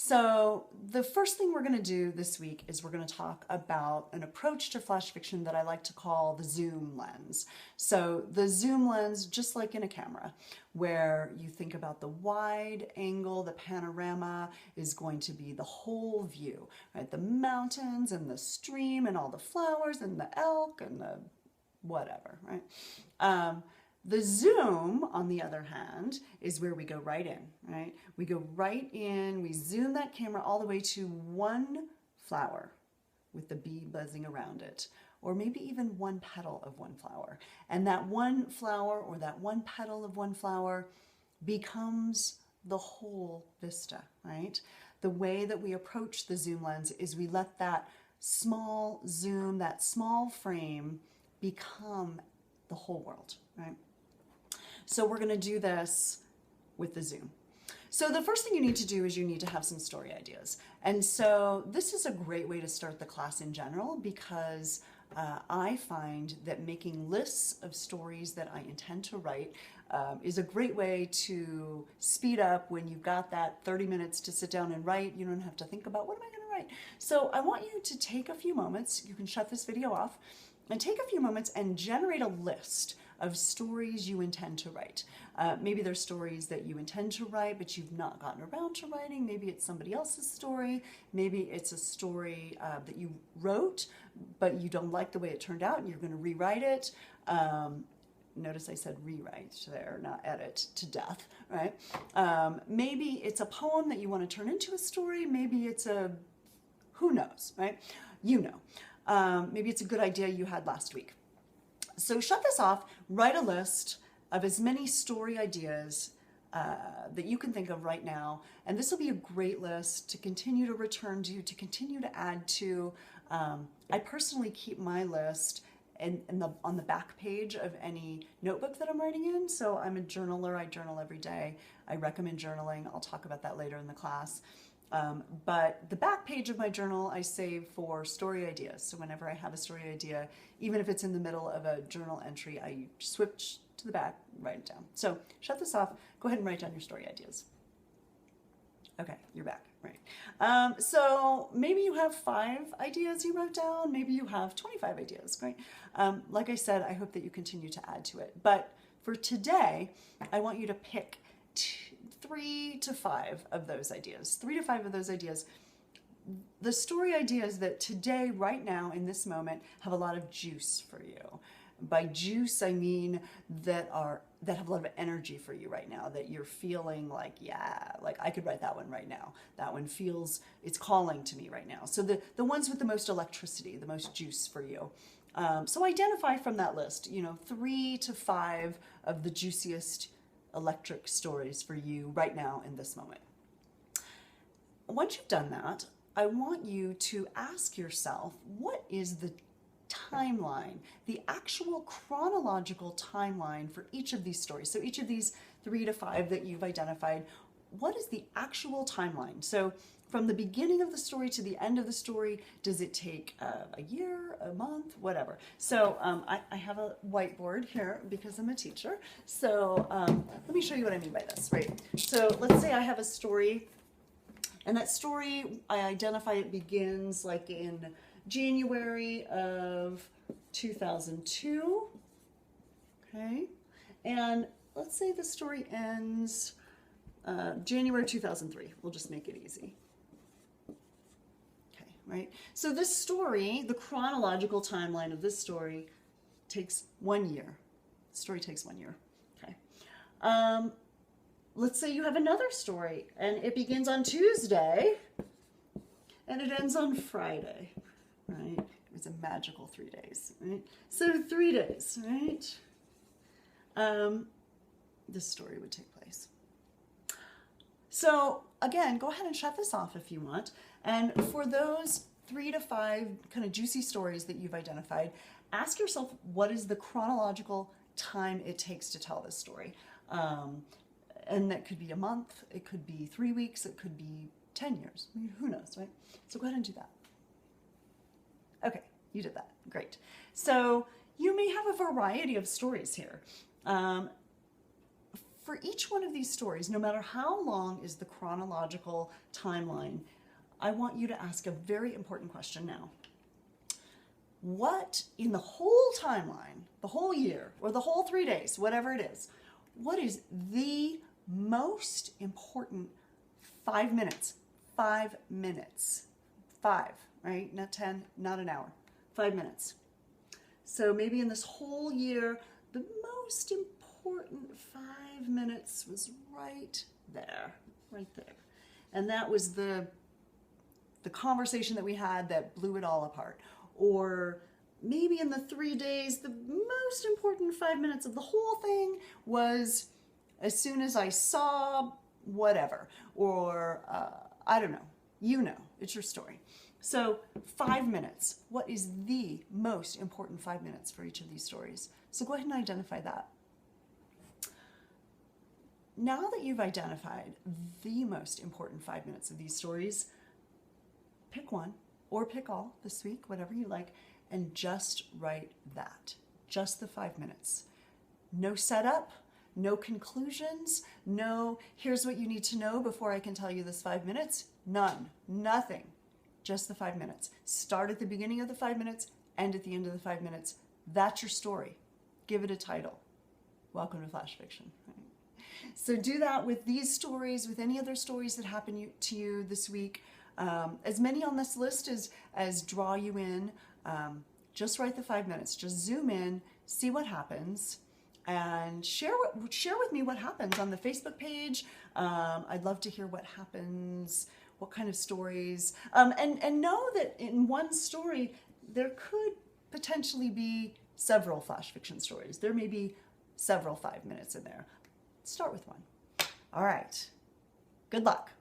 So the first thing we're going to do this week is we're going to talk about an approach to flash fiction that I like to call the zoom lens. So the zoom lens, just like in a camera, where you think about the wide angle, the panorama is going to be the whole view, right? The mountains and the stream and all the flowers and the elk and the whatever, right? The zoom, on the other hand, is where we go right in, right? We go right in, we zoom that camera all the way to one flower with the bee buzzing around it, or maybe even one petal of one flower. And that one flower or that one petal of one flower becomes the whole vista, right? The way that we approach the zoom lens is we let that small zoom, that small frame become the whole world, right? So we're going to do this with the zoom. So the first thing you need to do is you need to have some story ideas. And so this is a great way to start the class in general because I find that making lists of stories that I intend to write is a great way to speed up when you've got that 30 minutes to sit down and write. You don't have to think about what am I going to write. So I want you to take a few moments. You can shut this video off and take a few moments and generate a list of stories you intend to write. Maybe there's stories that you intend to write, but you've not gotten around to writing. Maybe it's somebody else's story. Maybe it's a story that you wrote, but you don't like the way it turned out and you're going to rewrite it. Notice I said rewrite there, not edit to death, right? Maybe it's a poem that you want to turn into a story. Maybe it's a, who knows, right? You know. Maybe it's a good idea you had last week. So shut this off, write a list of as many story ideas that you can think of right now. And this will be a great list to continue to return to continue to add to. I personally keep my list on the back page of any notebook that I'm writing in. So I'm a journaler, I journal every day. I recommend journaling. I'll talk about that later in the class. But the back page of my journal I save for story ideas. So whenever I have a story idea, even if it's in the middle of a journal entry, I switch to the back, write it down. So shut this off, go ahead and write down your story ideas. Okay, you're back, right. So maybe you have 5 ideas you wrote down, maybe you have 25 ideas, right? Like I said, I hope that you continue to add to it. But for today, I want you to pick 3 to 5 of those ideas. 3 to 5 of those ideas. The story ideas that today, right now, in this moment, have a lot of juice for you. By juice, I mean that have a lot of energy for you right now, that you're feeling like, yeah, like I could write that one right now. That one feels, it's calling to me right now. So the ones with the most electricity, the most juice for you. So identify from that list, 3 to 5 of the juiciest electric stories for you right now in this moment. Once you've done that, I want you to ask yourself, what is the timeline, the actual chronological timeline for each of these stories? So each of these 3 to 5 that you've identified, what is the actual timeline? So from the beginning of the story to the end of the story, does it take a year, a month, whatever? So I have a whiteboard here because I'm a teacher. So let me show you what I mean by this, right? So let's say I have a story, and that story, I identify it begins like in January of 2002, okay? And let's say the story ends January 2003. We'll just make it easy. Okay, right? So this story, the chronological timeline of this story takes 1 year. The story takes 1 year, okay? Let's say you have another story and it begins on Tuesday and it ends on Friday, right? It's a magical 3 days, right? So 3 days, right? This story would take place. So again, go ahead and shut this off if you want. And for those 3 to 5 kind of juicy stories that you've identified, ask yourself, what is the chronological time it takes to tell this story? And that could be a month, it could be 3 weeks, it could be 10 years. I mean, who knows, right? So go ahead and do that. Okay, you did that. Great. So you may have a variety of stories here. for each one of these stories, no matter how long is the chronological timeline, I want you to ask a very important question now. What in the whole timeline, the whole year, or the whole 3 days, whatever it is, what is the most important 5 minutes? 5 minutes. 5, right? Not 10, not an hour. 5 minutes. So maybe in this whole year, the most important 5 minutes was right there. And that was the conversation that we had that blew it all apart. Or maybe in the 3 days, the most important 5 minutes of the whole thing was as soon as I saw whatever. Or I don't know. You know, it's your story. So 5 minutes. What is the most important 5 minutes for each of these stories? So go ahead and identify that. Now that you've identified the most important 5 minutes of these stories, pick one or pick all this week, whatever you like, and just write that. Just the 5 minutes. No setup, no conclusions, no here's what you need to know before I can tell you this 5 minutes. None, nothing. Just the 5 minutes. Start at the beginning of the 5 minutes, end at the end of the 5 minutes. That's your story. Give it a title. Welcome to Flash Fiction. So do that with these stories, with any other stories that happen to you this week. As many on this list as draw you in. Just write the 5 minutes. Just zoom in, see what happens, and share with me what happens on the Facebook page. I'd love to hear what happens, what kind of stories, and know that in one story there could potentially be several flash fiction stories. There may be several 5 minutes in there. Start with one. All right. Good luck.